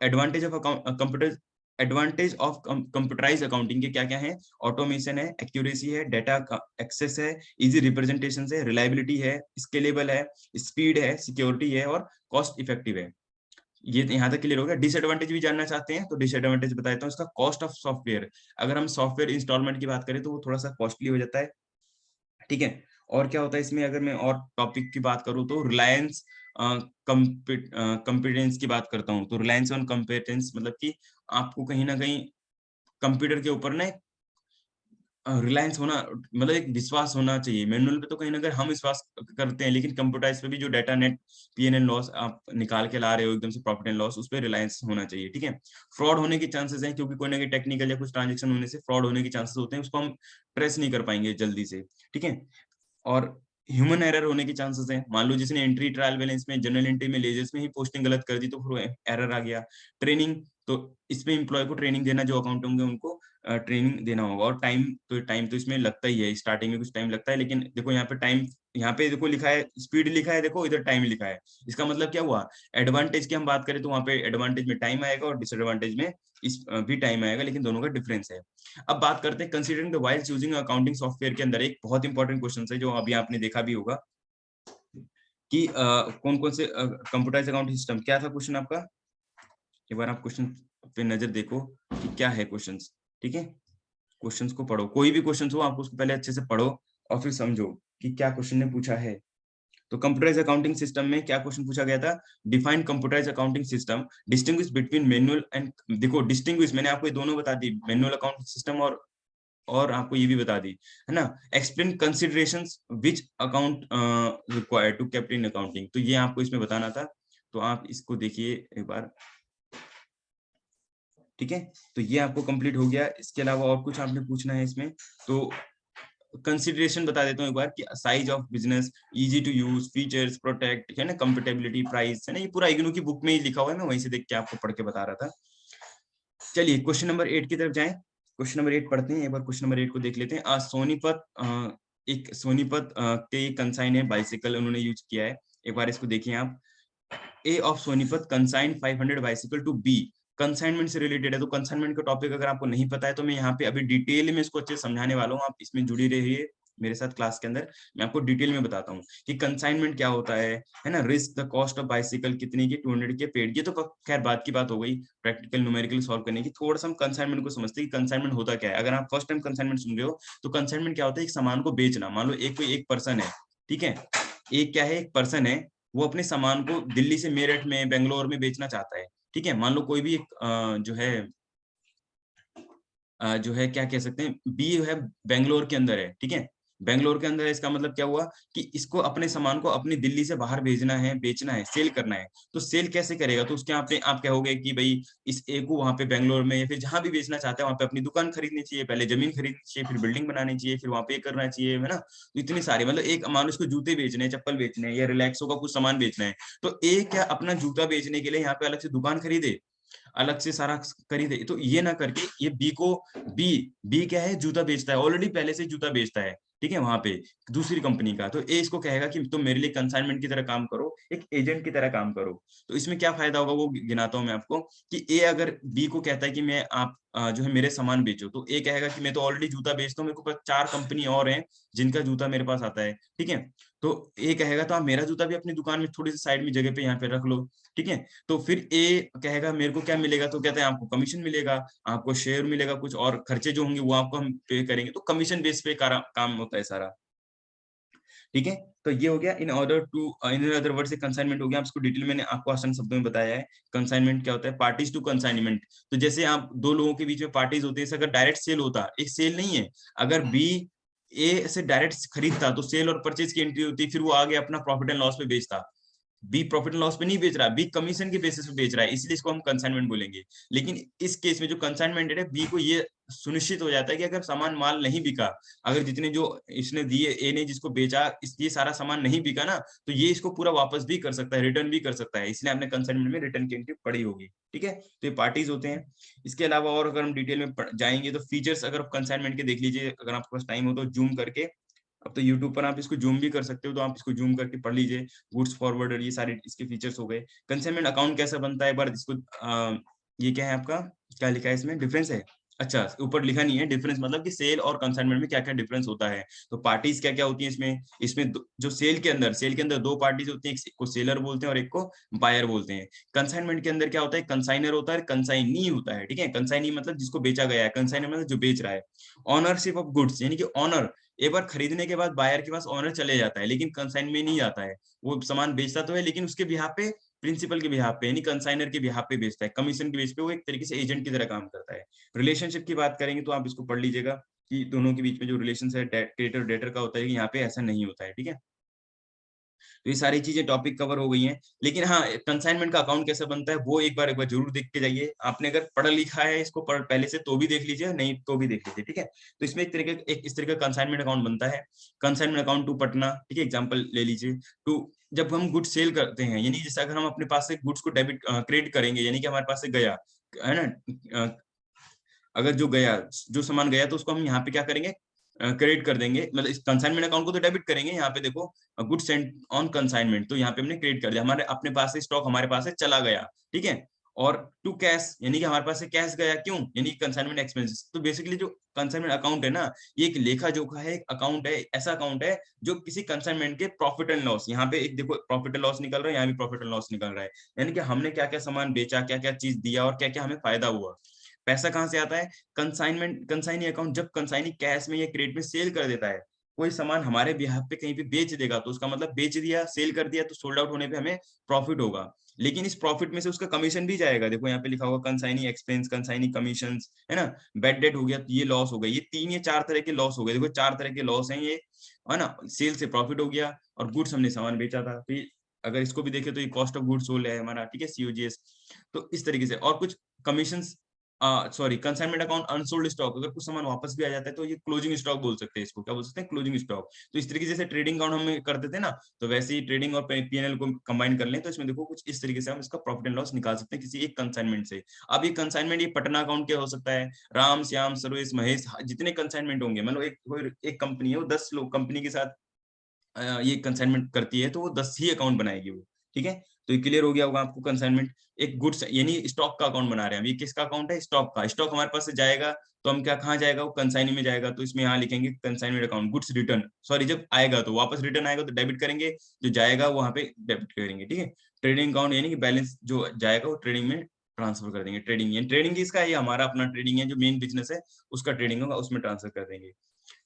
Advantage of computer, advantage of computerise accounting के क्या क्या है, ऑटोमेशन है, एक्यूरेसी है, डाटा एक्सेस है, इजी रिप्रेजेंटेशन है, रिलायबिलिटी है, स्केलेबल है, स्पीड है, सिक्योरिटी है, और कॉस्ट इफेक्टिव है। ये यहाँ तक क्लियर हो गया। डिसएडवांटेज भी जानना चाहते हैं तो डिसएडवांटेज बताता हूँ इसका, कॉस्ट ऑफ सॉफ्टवेयर। अगर हम सॉफ्टवेयर इंस्टॉलमेंट की बात करें तो वो थोड़ा सा कॉस्टली हो जाता है, ठीक है। और क्या होता है इसमें, अगर मैं और टॉपिक की बात करूँ तो रिलायंस कंपिटेंस की बात करता हूँ, तो रिलायंस ऑन कंपिटेंस मतलब कि आपको कहीं ना कहीं कंप्यूटर के ऊपर ना रिलायंस होना, मतलब एक विश्वास होना चाहिए। मैनुअल पे तो कहीं ना कहीं हम विश्वास करते हैं, लेकिन कंप्यूटराइज पे भी जो data net PN and loss आप निकाल के ला रहे हो एकदम से, प्रॉफिट एंड लॉस, उस पर रिलायंस होना चाहिए, ठीक है। फ्रॉड होने के चांसेस हैं, क्योंकि कोई ना कोई टेक्निकल या कुछ ट्रांजेक्शन होने से फ्रॉड होने के चांसेस होते हैं, उसको हम ट्रेस नहीं कर पाएंगे जल्दी से, ठीक है। और ह्यूमन एरर होने के चांसेस हैं, मान लो जिसने एंट्री ट्रायल बैलेंस में, जनरल एंट्री में, लेजर्स में ही पोस्टिंग गलत कर दी तो फिर एरर आ गया। ट्रेनिंग, तो इसमें एम्प्लॉय को ट्रेनिंग देना, जो अकाउंट होंगे उनको ट्रेनिंग देना होगा। और टाइम तो इसमें लगता ही है, स्टार्टिंग में कुछ टाइम लगता है, लेकिन देखो यहाँ पे टाइम, यहाँ पे देखो लिखा है स्पीड लिखा है, देखो इधर टाइम लिखा है। इसका मतलब क्या हुआ, एडवांटेज की हम बात करें तो वहाँ पे एडवांटेज में टाइम आएगा, और डिसएडवांटेज में इस भी टाइम आएगा, लेकिन दोनों का डिफरेंस है। अब बात करते हैं considering the while choosing accounting software के अंदर एक बहुत इंपॉर्टेंट क्वेश्चन है, जो अभी आपने देखा भी होगा कि कौन कौन से कंप्यूटराइज अकाउंटिंग सिस्टम, क्या था क्वेश्चन आपका, एक बार आप क्वेश्चन पे नजर देखो कि क्या है क्वेश्चंस, ठीक है। क्वेश्चंस को पढ़ो, कोई भी क्वेश्चंस हो आप उसको पहले अच्छे से पढ़ो, और फिर समझो कि क्या क्वेश्चन ने पूछा है। तो कंप्यूटराइज अकाउंटिंग सिस्टम में क्या क्वेश्चन पूछा गया था, define computerise accounting system, distinguish between manual and, देखो डिस्टिंग्विश मैंने आपको ये दोनों बता दी, मैनुअल अकाउंटिंग सिस्टम और आपको ये भी बता दी है ना। Explain considerations which account required to kept in accounting, तो ये आपको इसमें बताना था। तो आप इसको देखिए एक बार, ठीक है। तो ये आपको कंप्लीट हो गया। इसके अलावा और कुछ आपने पूछना है इसमें, तो कंसिडरेशन बता देता हूँ एक बार कि size of business, easy to use, features, protect है ना, कंपेटेबिलिटी, प्राइस है ना, ये पूरा इग्नू की बुक में ही लिखा हुआ है, मैं वहीं से देख के आपको पढ़ के बता रहा था। चलिए क्वेश्चन नंबर 8 की तरफ जाएं। क्वेश्चन नंबर 8 पढ़ते हैं, एक बार क्वेश्चन नंबर 8 को देख लेते हैं। सोनीपत, एक सोनीपत के कंसाइन है बाइसिकल, उन्होंने यूज किया है। एक बार इसको देखिए आप। A of Sonipat consigned 500 bicycle to B, consignment से रिलेटेड है। तो कंसाइनमेंट का टॉपिक अगर आपको नहीं पता है तो मैं यहाँ पे अभी डिटेल में इसको अच्छे से समझाने वाला हूँ, आप इसमें जुड़ी रहिए मेरे साथ क्लास के अंदर। मैं आपको डिटेल में बताता हूँ कि कंसाइनमेंट क्या होता है ना। Risk the cost of bicycle कितनी की, 200 के पेड, ये तो खैर बात की बात हो गई प्रैक्टिकल न्यूमेरिकल सॉल्व करने की। थोड़ा सा हम कंसाइनमेंट को समझते हैं कि कंसाइनमेंट होता क्या है। अगर आप फर्स्ट टाइम कंसाइनमेंट सुन रहे हो तो कंसाइनमेंट क्या होता है, एक सामान को बेचना। मान लो एक कोई एक पर्सन है, ठीक है, एक क्या है, एक पर्सन है, वो अपने सामान को दिल्ली से मेरठ में, बेंगलोर में बेचना चाहता है, ठीक है। मान लो कोई भी एक जो है क्या कह सकते हैं, बी है बेंगलोर के अंदर है, ठीक है, बेंगलोर के अंदर है। इसका मतलब क्या हुआ कि इसको अपने सामान को अपनी दिल्ली से बाहर भेजना है, बेचना है, सेल करना है। तो सेल कैसे करेगा, तो उसके आप कहोगे कि भाई इस ए को वहां पे बेंगलोर में या फिर जहां भी बेचना चाहता है वहां पे अपनी दुकान खरीदनी चाहिए, पहले जमीन खरीदनी चाहिए, फिर बिल्डिंग बनानी चाहिए, फिर वहां पे करना चाहिए, है ना। तो इतनी सारी, मतलब एक मान लो इसको जूते बेचने हैं, चप्पल बेचने हैं, या रिलैक्सो का कुछ सामान बेचना है, तो ए क्या अपना जूता बेचने के लिए यहाँ पे अलग से दुकान खरीदे, अलग से सारा खरीदे, तो ये ना करके ये बी को, बी बी क्या है, जूता बेचता है, ऑलरेडी पहले से जूता बेचता है, ठीक है, वहां पे दूसरी कंपनी का। तो ए इसको कहेगा कि तुम मेरे लिए कंसाइनमेंट की तरह काम करो, एक एजेंट की तरह काम करो। तो इसमें क्या फायदा होगा वो गिनाता हूं मैं आपको, कि ए अगर बी को कहता है कि मैं आप जो है मेरे सामान बेचो, तो ए कहेगा कि मैं तो ऑलरेडी जूता बेचता हूँ, मेरे को 4 कंपनी और हैं जिनका जूता मेरे पास आता है, ठीक है। तो ए कहेगा तो आप मेरा जूता भी अपनी दुकान में थोड़ी सी साइड में जगह पे यहाँ पे रख लो, ठीक है। तो फिर ए कहेगा मेरे को क्या मिलेगा, तो कहते हैं आपको कमीशन मिलेगा, आपको शेयर मिलेगा, कुछ और खर्चे जो होंगे वो आपको हम पे करेंगे। तो कमीशन बेस पे काम होता है सारा, ठीक है। तो ये हो गया in order to, in other word से कंसाइनमेंट हो गया। इसको डिटेल मैंने आपको आसान शब्दों में बताया है। कंसाइनमेंट क्या होता है, पार्टीज टू कंसाइनमेंट। तो जैसे आप दो लोगों के बीच में पार्टीज होती है, अगर डायरेक्ट सेल होता, एक सेल नहीं है, अगर बी ए से डायरेक्ट खरीदता तो सेल और परचेज की एंट्री होती, फिर वो आगे अपना प्रॉफिट एंड लॉस पे बेचता। बी प्रॉफिट एंड लॉस पे नहीं बेच रहा, बी कमीशन के बेसिस पे बेच रहा है, इसलिए इसको हम कंसाइनमेंट बोलेंगे। लेकिन इस केस में जो कंसाइनमेंट है, बी को ये सुनिश्चित हो जाता है कि अगर सामान माल नहीं बिका, अगर जितने जो इसने दिए, ए ने जिसको बेचा, ये सारा सामान नहीं बिका ना, तो ये इसको पूरा वापस भी कर सकता है, रिटर्न भी कर सकता है। इसलिए आपने कंसाइनमेंट में रिटर्न की एंट्री पढ़ी होगी, ठीक है। तो ये पार्टीज होते हैं। इसके अलावा और अगर हम डिटेल में जाएंगे तो फीचर्स अगर कंसाइनमेंट के देख लीजिए, अगर आपके पास टाइम हो तो जूम करके। अब तो YouTube पर आप इसको जूम भी कर सकते हो, तो आप इसको जूम करके पढ़ लीजिए। गुड्स फॉरवर्डर, ये सारे इसके फीचर्स हो गए। कंसाइनमेंट अकाउंट कैसा बनता है, एक बार इसको ये क्या है आपका, क्या लिखा है इसमें, डिफरेंस है। अच्छा, ऊपर लिखा नहीं है डिफरेंस, मतलब कि सेल और कंसाइनमेंट में क्या क्या डिफरेंस होता है। तो पार्टीज क्या क्या होती है इसमें, जो सेल के अंदर दो पार्टीज होती हैं, एक को सेलर बोलते हैं और एक को बायर बोलते हैं। कंसाइनमेंट के अंदर क्या होता है, कंसाइनर होता है, कंसाइनी होता है, ठीक है। कंसाइनी मतलब जिसको बेचा गया है, कंसाइनर मतलब जो बेच रहा है। ऑनरशिप ऑफ गुड्स, यानी कि ऑनर एक बार खरीदने के बाद बायर के पास ऑनर चले जाता है, लेकिन कंसाइन में नहीं आता है। वो सामान बेचता तो है, लेकिन उसके बिहाफ पे, प्रिंसिपल के बिहाफ पे, यानी कंसाइनर के बिहाफ पे बेचता है, कमीशन के बेस पे वो एक तरीके से एजेंट की तरह काम करता है। रिलेशनशिप की बात करेंगे तो आप इसको पढ़ लीजिएगा कि दोनों के बीच में जो रिलेशन है क्रेडिटर डेटर का होता है, यहाँ पे ऐसा नहीं होता है, ठीक है। तो ये सारी चीजें टॉपिक कवर हो गई हैं। लेकिन हाँ, कंसाइनमेंट का अकाउंट कैसे बनता है वो एक बार जरूर देख के जाइए। आपने अगर पढ़ा लिखा है इसको पहले से तो भी देख लीजिए, नहीं तो भी देख लीजिए, ठीक है। तो इसमें एक इस तरीके का कंसाइनमेंट अकाउंट बनता है। कंसाइनमेंट अकाउंट टू पटना, ठीक है, एग्जाम्पल ले लीजिए। टू, जब हम गुड्स सेल करते हैं, यानी जैसे अगर हम अपने पास से गुड्स को डेबिट क्रेडिट करेंगे, यानी कि हमारे पास से गया है ना, अगर जो गया, जो सामान गया, तो उसको हम यहाँ पे क्या करेंगे, क्रेडिट कर देंगे। मतलब इस कंसाइनमेंट अकाउंट को तो डेबिट करेंगे, यहाँ पे देखो गुड सेंट ऑन कंसाइनमेंट, तो यहाँ पे हमने क्रेडिट कर दिया, हमारे अपने पास से स्टॉक हमारे पास से चला गया, ठीक है। और टू कैश, यानी कि हमारे पास से कैश गया, क्यों, यानी कंसाइनमेंट एक्सपेंसेस। तो बेसिकली जो कंसाइनमेंट अकाउंट है ना, ये एक लेखा जोखा है, एक अकाउंट है, ऐसा अकाउंट है जो किसी कंसाइनमेंट के प्रॉफिट एंड लॉस, यहाँ पे एक देखो प्रॉफिट एंड लॉस निकल रहा है, यहाँ भी प्रॉफिट एंड लॉस निकल रहा है, यानी कि हमने क्या क्या सामान बेचा, क्या क्या चीज दिया और क्या क्या हमें फायदा हुआ। पैसा कहाँ से आता है, कंसाइनमेंट, कंसाइनी अकाउंट, जब कंसाइनी कैश में या क्रेडिट में सेल कर देता है, कोई सामान हमारे बिहाफ पे कहीं पे बेच देगा, तो उसका मतलब बेच दिया, सेल कर दिया, तो सोल्ड आउट होने पे हमें प्रॉफिट होगा। लेकिन इस प्रॉफिट में से उसका कमीशन भी जाएगा, देखो यहाँ पे लिखा होगा कंसाइनी एक्सपेंस, कंसाइनी कमीशन, है ना। बैड डेट हो गया, तो ये लॉस हो गया, ये 3 या 4 तरह के लॉस हो गए, देखो 4 तरह के लॉस हैं ये, है ना। सेल से प्रॉफिट हो गया, और गुड्स हमने सामान बेचा था, तो अगर इसको भी देखें तो ये कॉस्ट ऑफ गुड्स सोल्ड है हमारा, ठीक है, सीओजीएस। तो इस तरीके से, और कुछ commission, sorry, consignment account unsold stock, अगर कुछ सामान वापस भी आ जाता है तो ये क्लोजिंग स्टॉक बोल सकते हैं, इसको क्या बोल सकते हैं, क्लोजिंग स्टॉक। तो इस तरीके से ट्रेडिंग अकाउंट हम करते थे ना, तो वैसे ही ट्रेडिंग और पीएनएल को कंबाइन कर लें, तो इसमें देखो कुछ इस तरीके से हम इसका प्रॉफिट एंड लॉस निकाल सकते हैं किसी एक कंसाइनमेंट से। अब ये कंसाइनमेंट, ये पटना अकाउंट क्या हो सकता है, राम श्याम सर्वेश महेश, जितने कंसाइनमेंट होंगे, मतलब एक कंपनी है, वो 10 लोग कंपनी के साथ ये कंसाइनमेंट करती है तो वो 10 ही अकाउंट बनाएगी वो, ठीक है? तो ये क्लियर हो गया होगा आपको कंसाइनमेंट। एक गुड्स यानी स्टॉक का अकाउंट बना रहे हैं। अभी किसका अकाउंट है? स्टॉक का। स्टॉक हमारे पास से जाएगा तो हम क्या कहाँ जाएगा? वो कंसाइनी में जाएगा, तो इसमें यहाँ लिखेंगे consignment account goods return, sorry जब आएगा तो वापस रिटर्न आएगा तो डेबिट करेंगे, जो जाएगा वहाँ पे डेबिट करेंगे, ठीक है? ट्रेडिंग अकाउंट यानी कि बैलेंस जो जाएगा वो ट्रेडिंग में ट्रांसफर कर देंगे। ट्रेडिंग यानी ट्रेडिंग किसका है? ये हमारा अपना ट्रेडिंग है, जो मेन बिज़नेस है उसका ट्रेडिंग होगा, उसमें ट्रांसफर कर देंगे।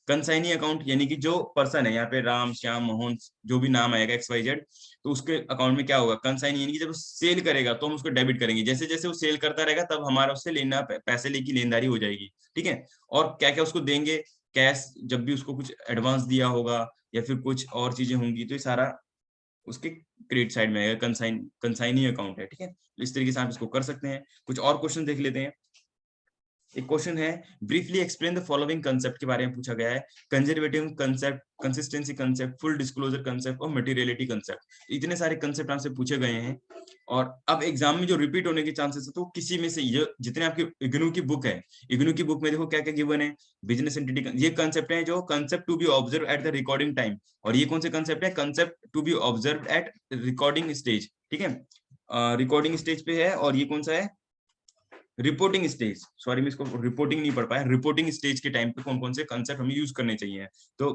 कंसाइनी अकाउंट यानी कि जो पर्सन है यहाँ पे राम, श्याम, मोहन जो भी नाम आएगा एक्स वाई जेड, तो उसके अकाउंट में क्या होगा? कंसाइनी यानी कि जब वो सेल करेगा तो हम उसको डेबिट करेंगे। जैसे-जैसे वो सेल करता रहेगा तब हमारा उससे लेना पैसे लेकी लेनदारी हो जाएगी, ठीक है? और क्या-क्या उसको देंगे? कैश जब भी उसको कुछ एडवांस दिया होगा या फिर कुछ और चीज़ें होंगी तो ये सारा उसके क्रेडिट साइड में आएगा। कंसाइनी अकाउंट है, ठीक है? तो इस तरीके से आप इसको कर सकते हैं। कुछ और क्वेश्चन देख लेते हैं। एक क्वेश्चन है, briefly explain the following concept के बारे में पूछा गया है। Conservative concept, consistency concept, full disclosure concept और मटेरियलिटी कांसेप्ट। इतने सारे कांसेप्ट आपसे पूछे गए हैं और अब एग्जाम में जो रिपीट होने के चांसेस है तो किसी में से ये जितने आपके इग्नू की बुक है, इग्नू की बुक में देखो क्या-क्या गिवन है। बिजनेस एंटिटी ये कांसेप्ट है जो concept to be observe at the recording time, और ये कौन से कांसेप्ट है? Concept to be observed at recording stage, ठीक है? रिकॉर्डिंग स्टेज पे है और ये कौन सा है? रिपोर्टिंग स्टेज, सॉरी मैं इसको रिपोर्टिंग नहीं पढ़ पाया। रिपोर्टिंग स्टेज के टाइम पे कौन-कौन से कांसेप्ट हमें यूज़ करने चाहिए। तो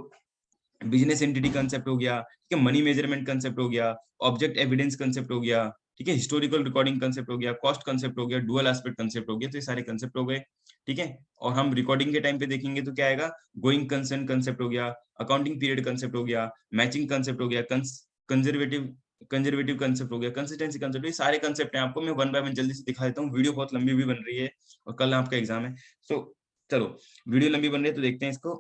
बिज़नेस एंटिटी कांसेप्ट हो गया, ठीक है? मनी मेजरमेंट कांसेप्ट हो गया, ऑब्जेक्ट एविडेंस कांसेप्ट हो गया, ठीक है? हिस्टोरिकल रिकॉर्डिंग कांसेप्ट हो गया, कॉस्ट कांसेप्ट हो गया, डुअल एस्पेक्ट कांसेप्ट हो गया, तो ये सारे कांसेप्ट हो गए, ठीक है? और हम रिकॉर्डिंग के टाइम पे देखेंगे तो क्या आएगा? गोइंग कंसर्न कांसेप्ट हो गया, अकाउंटिंग पीरियड कांसेप्ट हो गया, मैचिंग कांसेप्ट हो गया, कंजर्वेटिव कंजर्वेटिव कांसेप्ट हो गया, कंसिस्टेंसी कांसेप्ट, ये सारे कांसेप्ट हैं। आपको मैं वन बाय वन जल्दी से दिखा देता हूँ, वीडियो बहुत लंबी भी बन रही है और कल आपका एग्जाम है। सो चलो, वीडियो लंबी बन रही है तो देखते हैं इसको।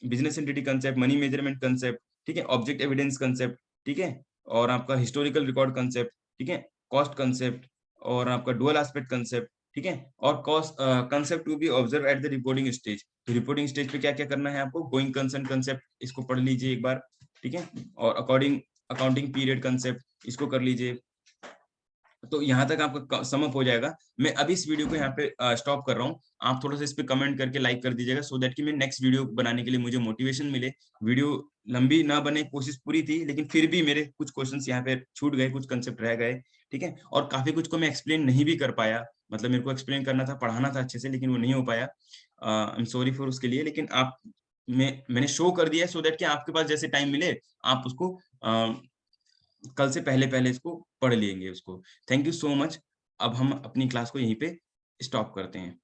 Business entity concept, money measurement concept, ठीक है? ऑब्जेक्ट एविडेंस कांसेप्ट, ठीक है? और आपका हिस्टोरिकल रिकॉर्ड कांसेप्ट, ठीक है? कॉस्ट कांसेप्ट और आपका डुअल एस्पेक्ट कांसेप्ट, ठीक है? और concept to be observe at the reporting stage. तो रिपोर्टिंग स्टेज पे क्या-क्या करना है आपको? गोइंग कंसर्न कांसेप्ट, इसको पढ़ लीजिए एक बार, ठीक है? और अकाउंटिंग पीरियड कांसेप्ट, इसको कर लीजिए। तो यहाँ तक आपका सम अप हो जाएगा। मैं अभी इस वीडियो को यहाँ पे स्टॉप कर रहा हूँ। आप थोड़ा-सा इस पे कमेंट करके लाइक कर दीजिएगा सो दैट कि मैं नेक्स्ट वीडियो बनाने के लिए मुझे मोटिवेशन मिले। वीडियो लंबी ना बने, कोशिश पूरी थी, लेकिन फिर भी मेरे कुछ क्वेश्चन्स यहाँ पे छूट गए, कुछ कांसेप्ट रह गए, ठीक है? और काफ़ी कुछ को मैं एक्सप्लेन नहीं भी कर पाया। मतलब मेरे को एक्सप्लेन करना था, पढ़ाना था अच्छे से, लेकिन वो नहीं हो पाया। आई एम सॉरी फॉर उसके लिए, लेकिन मैंने शो कर दिया है सो दैट कि आपके पास जैसे टाइम मिले, आप उसको कल से पहले-पहले इसको पढ़ लेंगे उसको। Thank you so much. अब हम अपनी क्लास को यहीं पे स्टॉप करते हैं।